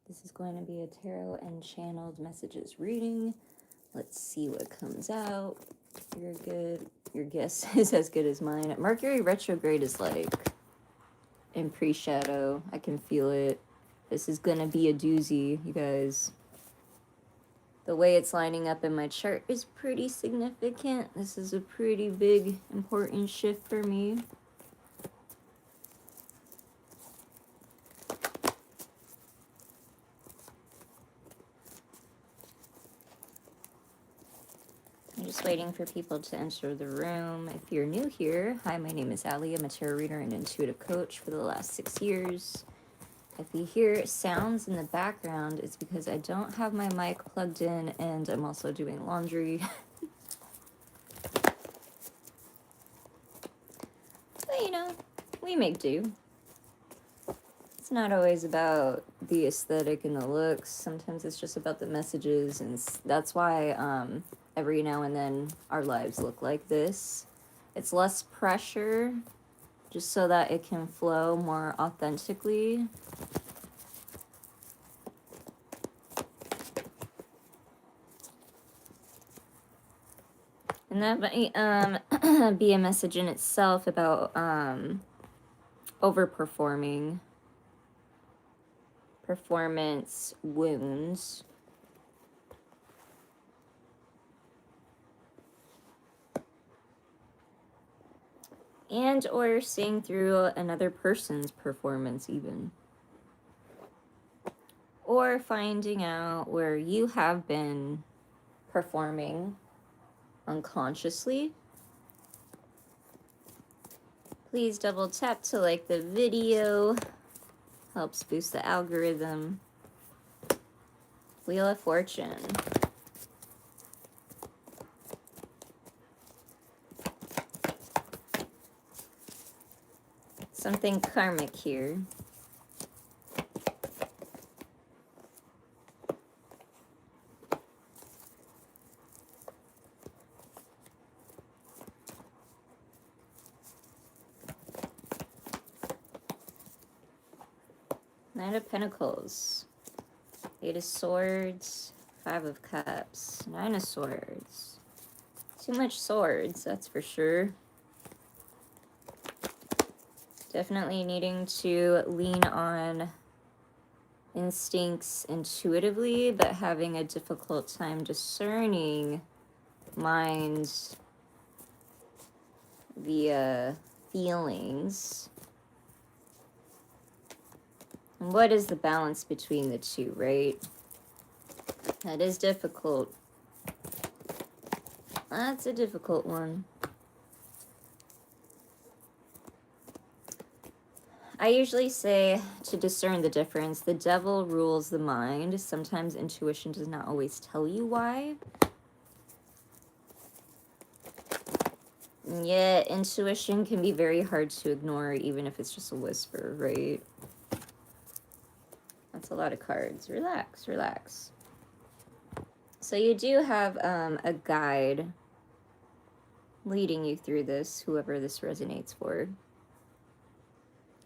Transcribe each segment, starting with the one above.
This is going to be a tarot and channeled messages reading. Let's see what comes out. You're good. Your guess is as good as mine. Mercury retrograde is like in pre-shadow. I can feel it. This is gonna be a doozy, you guys. The way it's lining up in my chart is pretty significant. This is a pretty big, important shift for me. I'm just waiting for people to enter the room. If you're new here, hi, my name is Allie. I'm a tarot reader and intuitive coach for the last 6 years. If you hear sounds in the background, it's because I don't have my mic plugged in and I'm also doing laundry. But you know, we make do. It's not always about the aesthetic and the looks. Sometimes it's just about the messages, and that's why every now and then our lives look like this. It's less pressure, just so that it can flow more authentically. And that might be a message in itself about overperforming, performance wounds. And or seeing through another person's performance even. Or finding out where you have been performing unconsciously. Please double tap to like the video. Helps boost the algorithm. Wheel of Fortune. Something karmic here. Knight of Pentacles. 8 of Swords. 5 of Cups. 9 of Swords. Too much swords, that's for sure. Definitely needing to lean on instincts intuitively, but having a difficult time discerning minds via feelings. And what is the balance between the two, right? That is difficult. That's a difficult one. I usually say to discern the difference, the devil rules the mind. Sometimes intuition does not always tell you why. And yet, intuition can be very hard to ignore, even if it's just a whisper, right? That's a lot of cards. Relax, relax. So you do have a guide leading you through this, whoever this resonates for.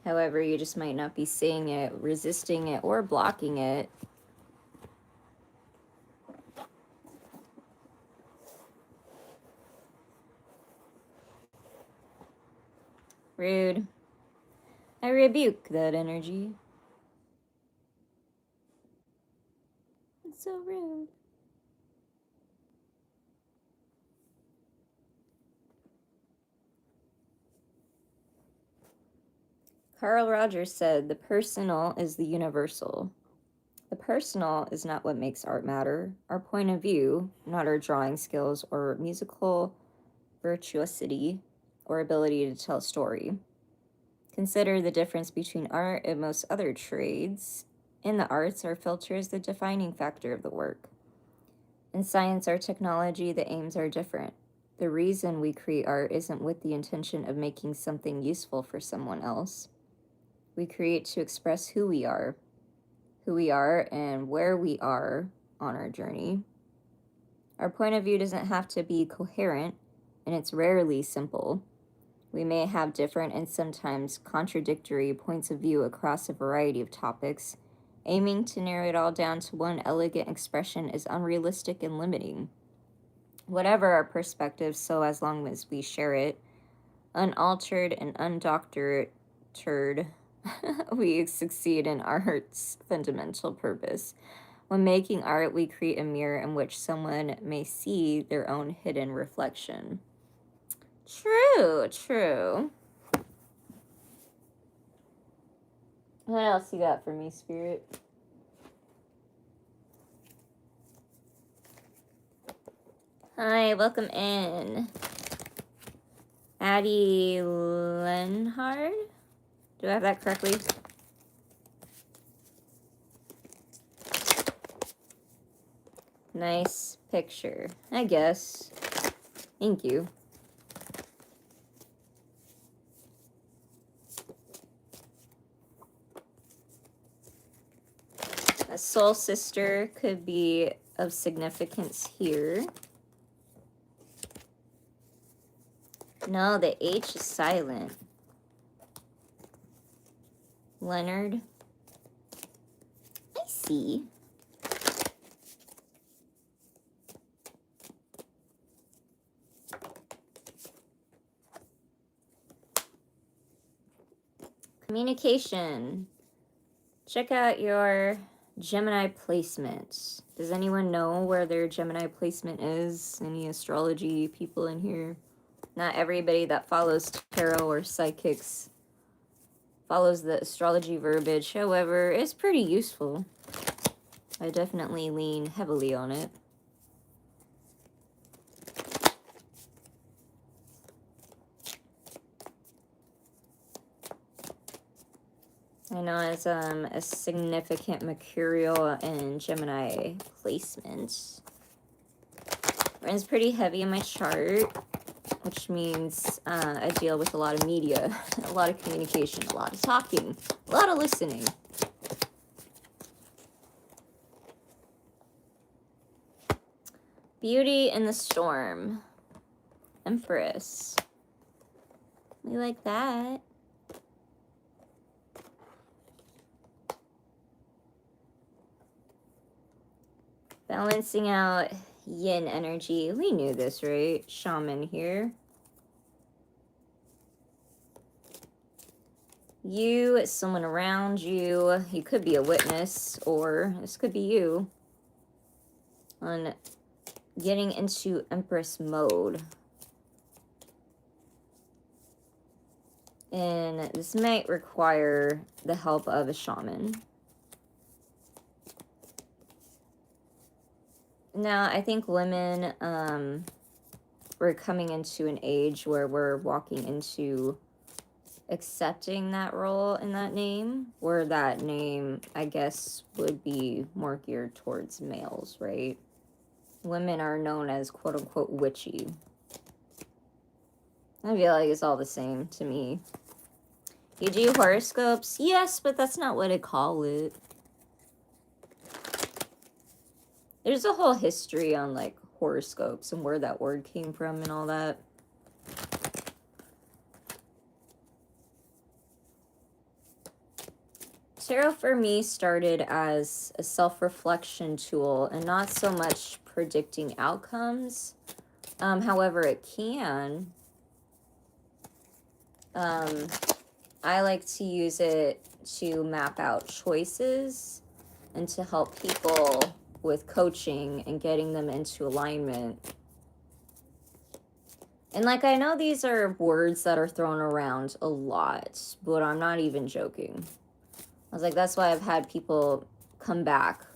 However, you just might not be seeing it, resisting it, or blocking it. Rude. I rebuke that energy. It's so rude. Carl Rogers said, the personal is the universal. The personal is not what makes art matter. Our point of view, not our drawing skills or musical virtuosity or ability to tell a story. Consider the difference between art and most other trades. In the arts, our filter is the defining factor of the work. In science or technology, the aims are different. The reason we create art isn't with the intention of making something useful for someone else. We create to express who we are and where we are on our journey. Our point of view doesn't have to be coherent, and it's rarely simple. We may have different and sometimes contradictory points of view across a variety of topics, Aiming to narrow it all down to one elegant expression is unrealistic and limiting. Whatever our perspective, so as long as we share it, unaltered and undoctored, we succeed in art's fundamental purpose. When making art, we create a mirror in which someone may see their own hidden reflection. True, true. What else you got for me, Spirit? Hi, welcome in. Addie Lenhard? Do I have that correctly? Nice picture, I guess. Thank you. A soul sister could be of significance here. No, the H is silent. Leonard. I see. Communication. Check out your Gemini placement. Does anyone know where their Gemini placement is? Any astrology people in here? Not everybody that follows tarot or psychics follows the astrology verbiage. However, it's pretty useful. I definitely lean heavily on it. I know it's a significant mercurial and Gemini placement. It's pretty heavy in my chart, which means I deal with a lot of media, a lot of communication, a lot of talking, a lot of listening. Beauty in the storm. Empress. We like that. Balancing out yin energy. We knew this, right? Shaman here. You, someone around you. You could be a witness, or this could be you. On getting into Empress mode. And this might require the help of a shaman. Now, I think women, we're coming into an age where we're walking into accepting that role in that name, where that name, I guess, would be more geared towards males, right? Women are known as quote-unquote witchy. I feel like it's all the same to me. You do horoscopes? Yes, but that's not what I call it. There's a whole history on, like, horoscopes and where that word came from and all that. Tarot for me started as a self-reflection tool and not so much predicting outcomes. However, it can. I like to use it to map out choices and to help people with coaching and getting them into alignment. And like, I know these are words that are thrown around a lot, but I'm not even joking. I was like, that's why I've had people come back.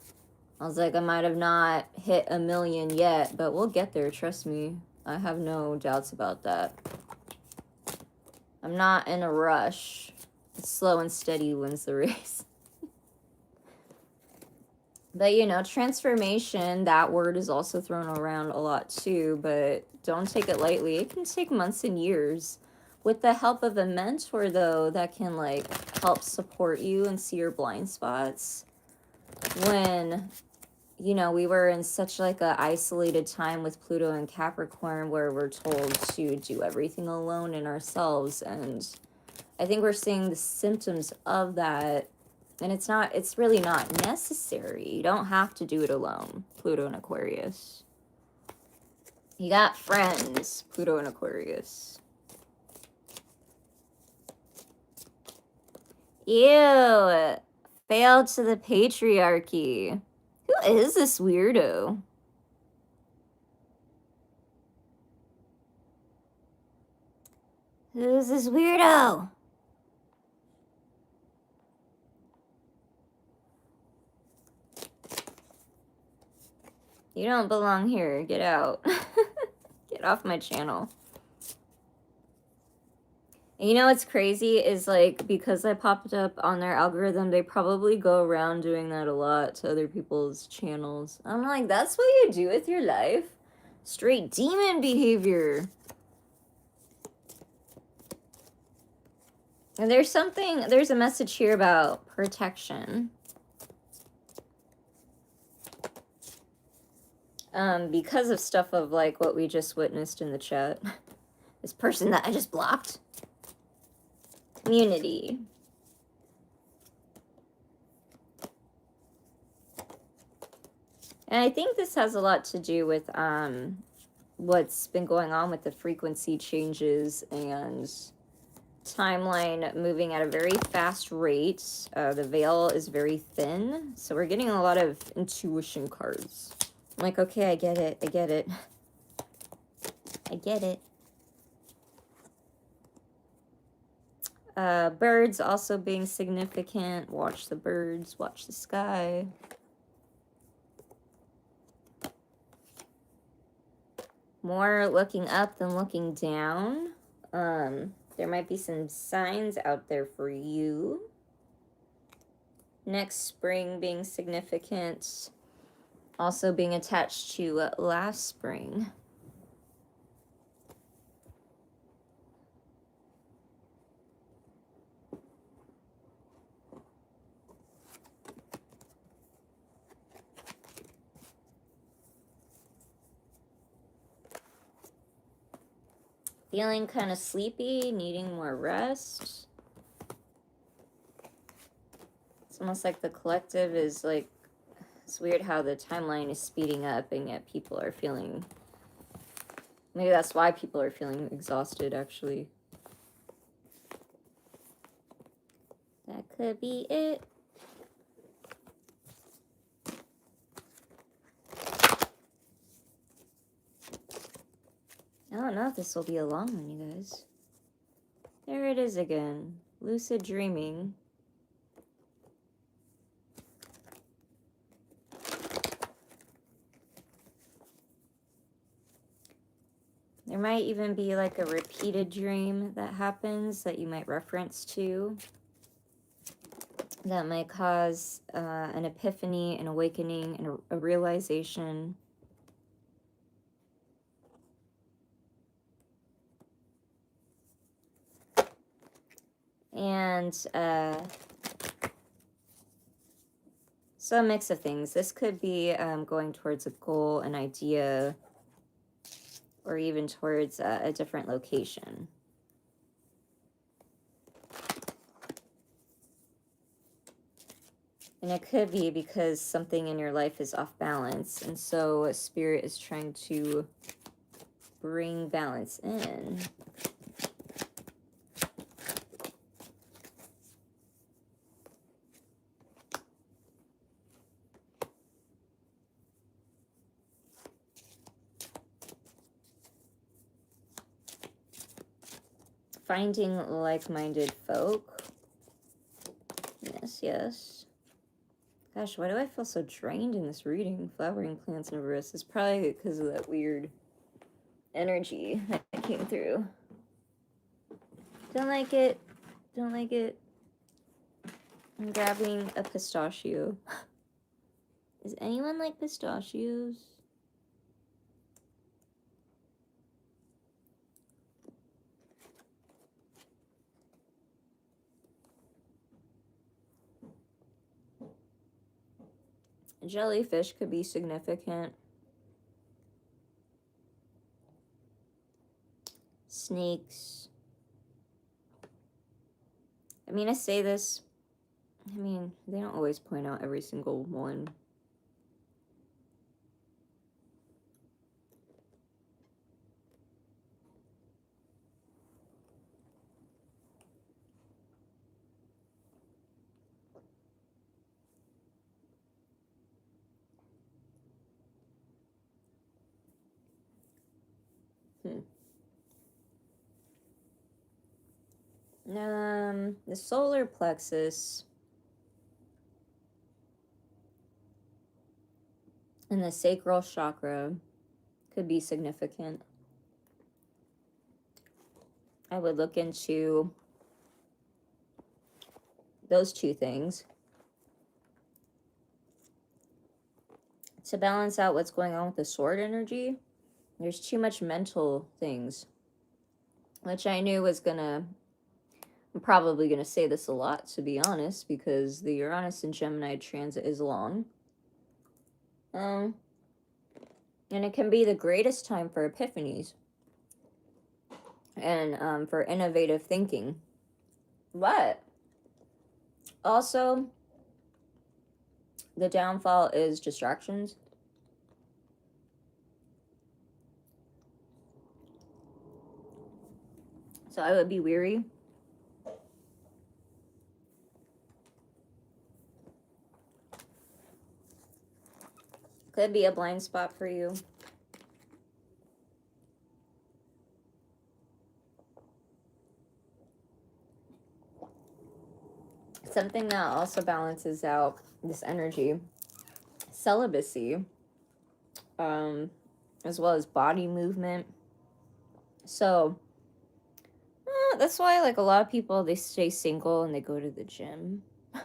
I was like, I might have not hit 1 million yet, but we'll get there, trust me. I have no doubts about that. I'm not in a rush. Slow and steady wins the race. But, you know, transformation, that word is also thrown around a lot too, but don't take it lightly. It can take months and years. With the help of a mentor, though, that can, like, help support you and see your blind spots. When, you know, we were in such, like, a isolated time with Pluto and Capricorn where we're told to do everything alone in ourselves. And I think we're seeing the symptoms of that And it's really not necessary. You don't have to do it alone, Pluto and Aquarius. You got friends, Pluto and Aquarius. Ew, failed to the patriarchy. Who is this weirdo? Who is this weirdo? You don't belong here. Get out. Get off my channel. And you know what's crazy is, like, because I popped up on their algorithm, they probably go around doing that a lot to other people's channels. I'm like, that's what you do with your life? Straight demon behavior. And there's a message here about protection. Because of stuff of, like, what we just witnessed in the chat. This person that I just blocked. Community. And I think this has a lot to do with what's been going on with the frequency changes and timeline moving at a very fast rate. The veil is very thin, so we're getting a lot of intuition cards. I'm like, okay, I get it. I get it. I get it. Birds also being significant. Watch the birds. Watch the sky. More looking up than looking down. There might be some signs out there for you. Next spring being significant. Also being attached to last spring. Feeling kind of sleepy, needing more rest. It's almost like the collective is like, it's weird how the timeline is speeding up and yet people are feeling, maybe that's why people are feeling exhausted actually. That could be it. I don't know if this will be a long one, you guys. There it is again. Lucid dreaming. There might even be like a repeated dream that happens that you might reference to. That might cause an epiphany, an awakening, and a realization. And so a mix of things. This could be going towards a goal, an idea, or even towards a different location. And it could be because something in your life is off balance, and so Spirit is trying to bring balance in. Finding like-minded folk. Yes, yes. Gosh, why do I feel so drained in this reading? Flowering plants and wrists. It's probably because of that weird energy that came through. Don't like it. Don't like it. I'm grabbing a pistachio. Does anyone like pistachios? Jellyfish could be significant. Snakes. I mean, I say this, I mean, they don't always point out every single one. The solar plexus and the sacral chakra could be significant. I would look into those two things to balance out what's going on with the sword energy. There's too much mental things, which I knew was gonna, I'm probably gonna say this a lot, to be honest, because the Uranus and Gemini transit is long. And it can be the greatest time for epiphanies and for innovative thinking. But also, the downfall is distractions. So I would be weary. Could be a blind spot for you. Something that also balances out this energy, celibacy, as well as body movement. So that's why, like, a lot of people, they stay single and they go to the gym. And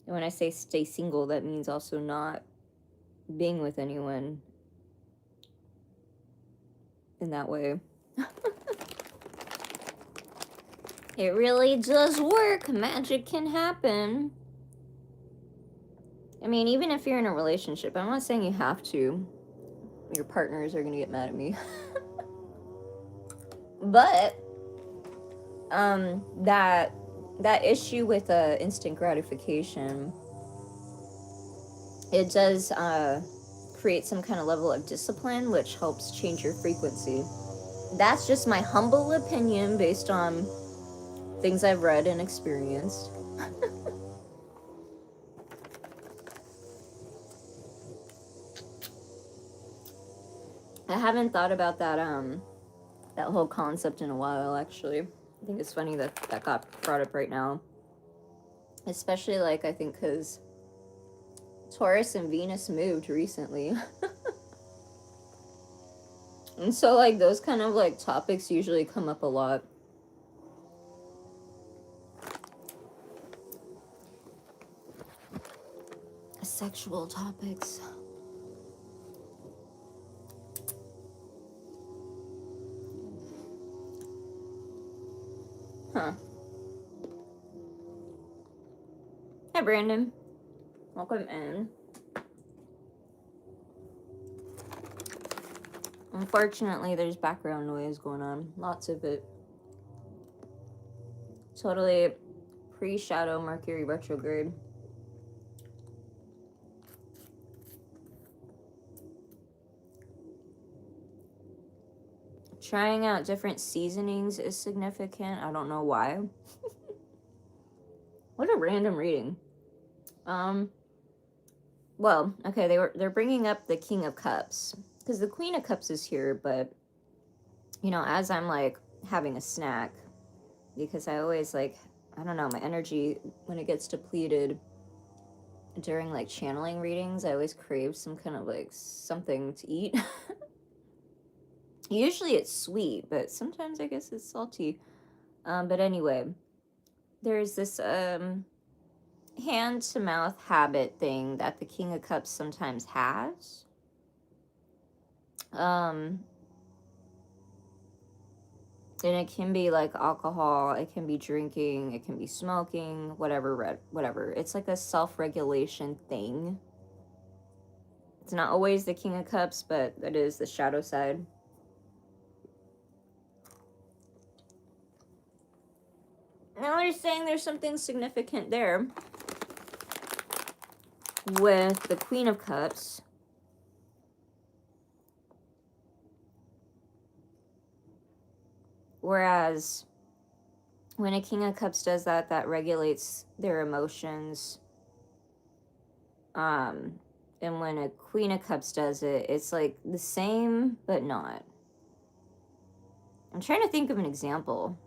when I say stay single, that means also not being with anyone in that way. It really does work. Magic can happen. I mean, even if you're in a relationship, I'm not saying you have to. Your partners are gonna get mad at me. But that issue with instant gratification, it does create some kind of level of discipline, which helps change your frequency. That's just my humble opinion based on things I've read and experienced. I haven't thought about that that whole concept in a while, actually. I think it's funny that that got brought up right now. Especially, like, I think because Taurus and Venus moved recently. And so, like, those kind of, like, topics usually come up a lot. Sexual topics. Huh. Hi, Brandon. Welcome in. Unfortunately, there's background noise going on. Lots of it. Totally pre-shadow Mercury retrograde. Trying out different seasonings is significant. I don't know why. What a random reading. Well, okay, they're bringing up the King of Cups because the Queen of Cups is here, but you know, as I'm like having a snack, because I always, like, I don't know, my energy when it gets depleted during like channeling readings, I always crave some kind of like something to eat. Usually it's sweet, but sometimes I guess it's salty. But anyway, there's this hand to mouth habit thing that the King of Cups sometimes has. And it can be like alcohol, it can be drinking, it can be smoking, whatever. It's like a self-regulation thing. It's not always the King of Cups, but it is the shadow side. Now they're saying there's something significant there with the Queen of Cups. Whereas when a King of Cups does that, that regulates their emotions. And when a Queen of Cups does it, it's like the same, but not. I'm trying to think of an example.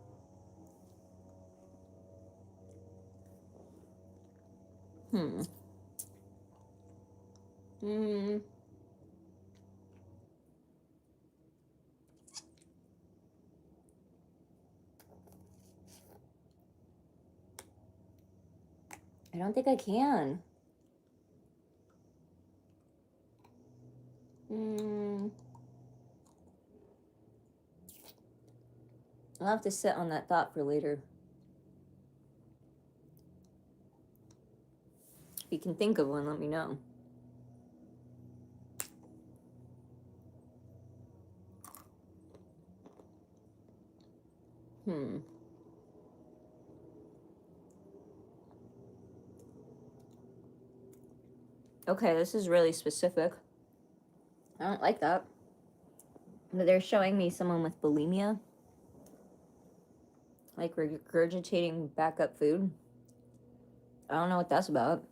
I don't think I can. I'll have to sit on that thought for later. If you can think of one, let me know. Okay, this is really specific. I don't like that. But they're showing me someone with bulimia. Like regurgitating backup food. I don't know what that's about.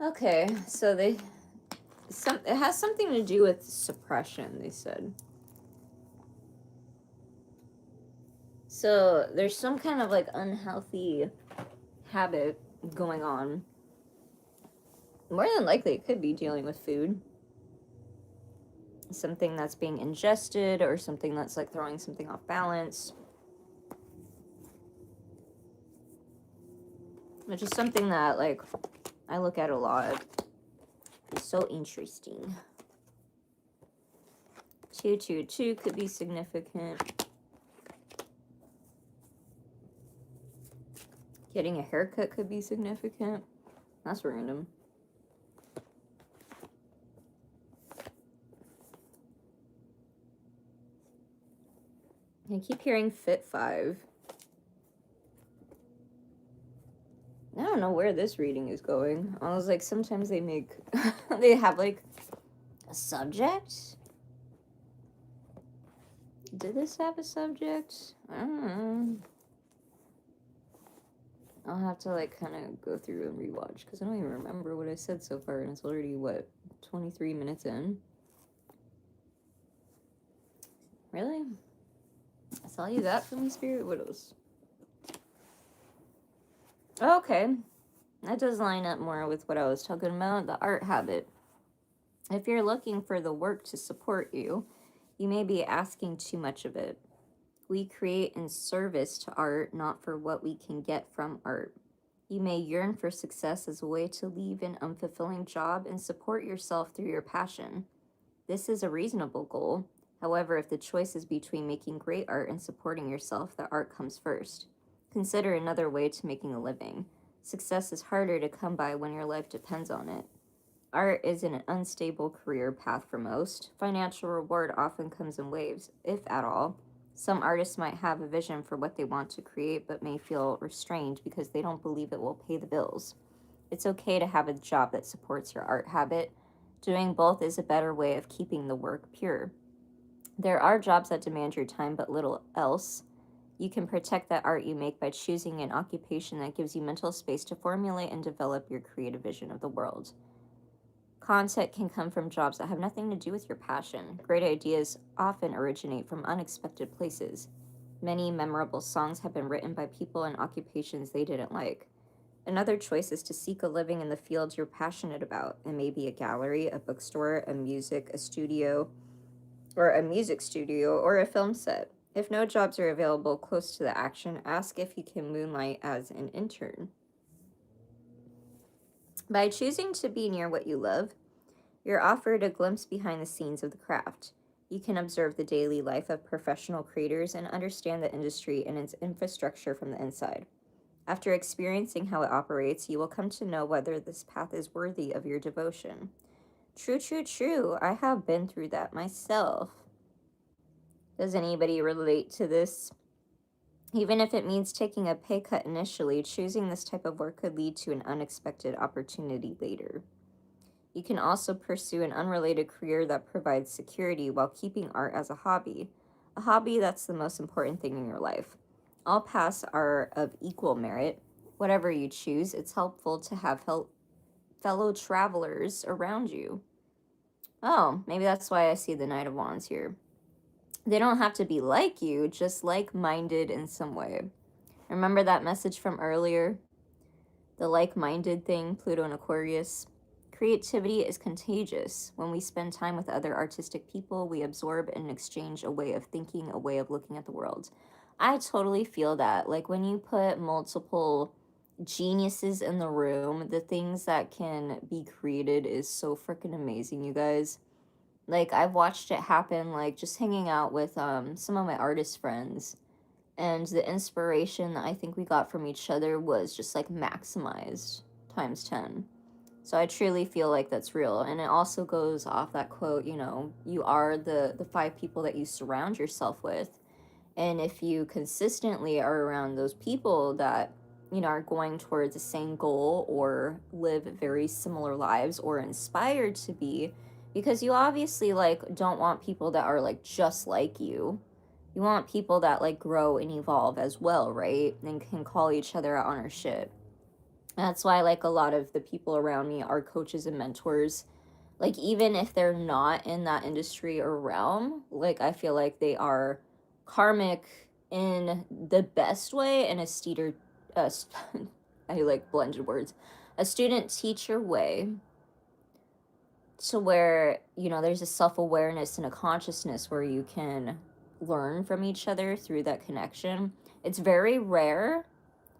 Okay, so it has something to do with suppression, they said. So there's some kind of like unhealthy habit going on. More than likely, it could be dealing with food. Something that's being ingested or something that's like throwing something off balance. Which is something that like I look at a lot. It's so interesting. 222 could be significant. Getting a haircut could be significant. That's random. I keep hearing Fit 5. I don't know where this reading is going. I was like, sometimes they make, they have like a subject? Did this have a subject? I don't know. I'll have to like kind of go through and rewatch because I don't even remember what I said so far, and it's already, what, 23 minutes in? Really? That's all you got for me, Spirit? What else? Okay. That does line up more with what I was talking about, the art habit. If you're looking for the work to support you, you may be asking too much of it. We create in service to art, not for what we can get from art. You may yearn for success as a way to leave an unfulfilling job and support yourself through your passion. This is a reasonable goal. However, if the choice is between making great art and supporting yourself, the art comes first. Consider another way to making a living. Success is harder to come by when your life depends on it. Art is an unstable career path for most. Financial reward often comes in waves, if at all. Some artists might have a vision for what they want to create, but may feel restrained because they don't believe it will pay the bills. It's okay to have a job that supports your art habit. Doing both is a better way of keeping the work pure. There are jobs that demand your time but little else. You can protect that art you make by choosing an occupation that gives you mental space to formulate and develop your creative vision of the world. Content can come from jobs that have nothing to do with your passion. Great ideas often originate from unexpected places. Many memorable songs have been written by people in occupations they didn't like. Another choice is to seek a living in the fields you're passionate about. It may be a gallery, a bookstore, a music studio, or a film set. If no jobs are available close to the action, ask if you can moonlight as an intern. By choosing to be near what you love, you're offered a glimpse behind the scenes of the craft. You can observe the daily life of professional creators and understand the industry and its infrastructure from the inside. After experiencing how it operates, you will come to know whether this path is worthy of your devotion. True, true, true. I have been through that myself. Does anybody relate to this? Even if it means taking a pay cut initially, choosing this type of work could lead to an unexpected opportunity later. You can also pursue an unrelated career that provides security while keeping art as a hobby that's the most important thing in your life. All paths are of equal merit. Whatever you choose, it's helpful to have fellow travelers around you. Oh, maybe that's why I see the Knight of Wands here. They don't have to be like you, just like-minded in some way. Remember that message from earlier? The like-minded thing, Pluto and Aquarius. Creativity is contagious. When we spend time with other artistic people, we absorb and exchange a way of thinking, a way of looking at the world. I totally feel that. Like when you put multiple geniuses in the room, the things that can be created is so freaking amazing, you guys. Like I've watched it happen, like just hanging out with some of my artist friends, and the inspiration that I think we got from each other was just like maximized times 10. So I truly feel like that's real. And it also goes off that quote, you know, you are the 5 people that you surround yourself with. And if you consistently are around those people that, you know, are going towards the same goal or live very similar lives or inspired to be, because you obviously like don't want people that are like just like you. You want people that like grow and evolve as well, right? And can call each other out on our shit. That's why like a lot of the people around me are coaches and mentors. Like even if they're not in that industry or realm, like I feel like they are karmic in the best way and a steeder I like blended words. A student teacher way, to where, you know, there's a self-awareness and a consciousness where you can learn from each other through that connection. It's very rare,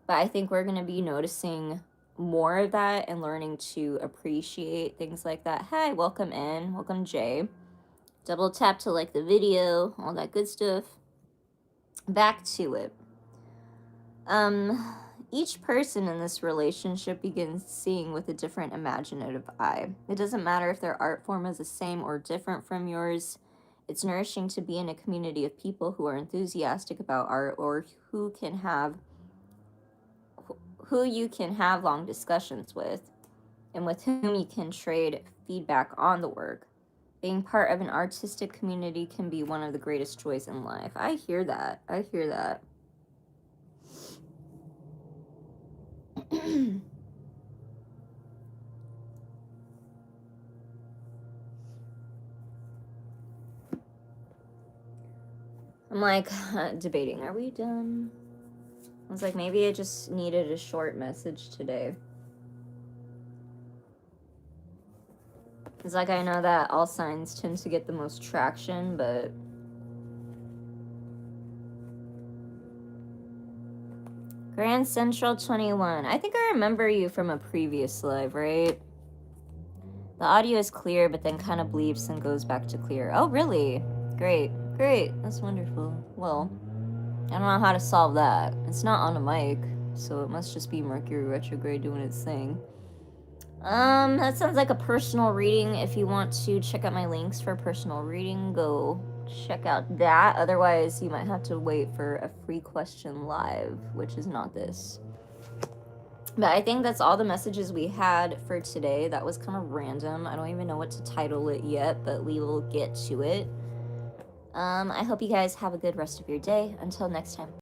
but I think we're going to be noticing more of that and learning to appreciate things like that. Hey, welcome in. Welcome, Jay. Double tap to like the video, all that good stuff. Back to it. Each person in this relationship begins seeing with a different imaginative eye. It doesn't matter if their art form is the same or different from yours. It's nourishing to be in a community of people who are enthusiastic about art or who you can have long discussions with and with whom you can trade feedback on the work. Being part of an artistic community can be one of the greatest joys in life. I hear that. I hear that. I'm like debating, are we done? I was like, maybe I just needed a short message today. It's like, I know that all signs tend to get the most traction, but Grand Central 21. I think I remember you from a previous live, right? The audio is clear, but then kind of bleeps and goes back to clear. Oh, really? Great. Great. That's wonderful. Well, I don't know how to solve that. It's not on a mic, so it must just be Mercury retrograde doing its thing. That sounds like a personal reading. If you want to check out my links for personal reading, go check out that. Otherwise, you might have to wait for a free question live, which is not this. But I think that's all the messages we had for today. That was kind of random. I don't even know what to title it yet, but we will get to it. I hope you guys have a good rest of your day. Until next time.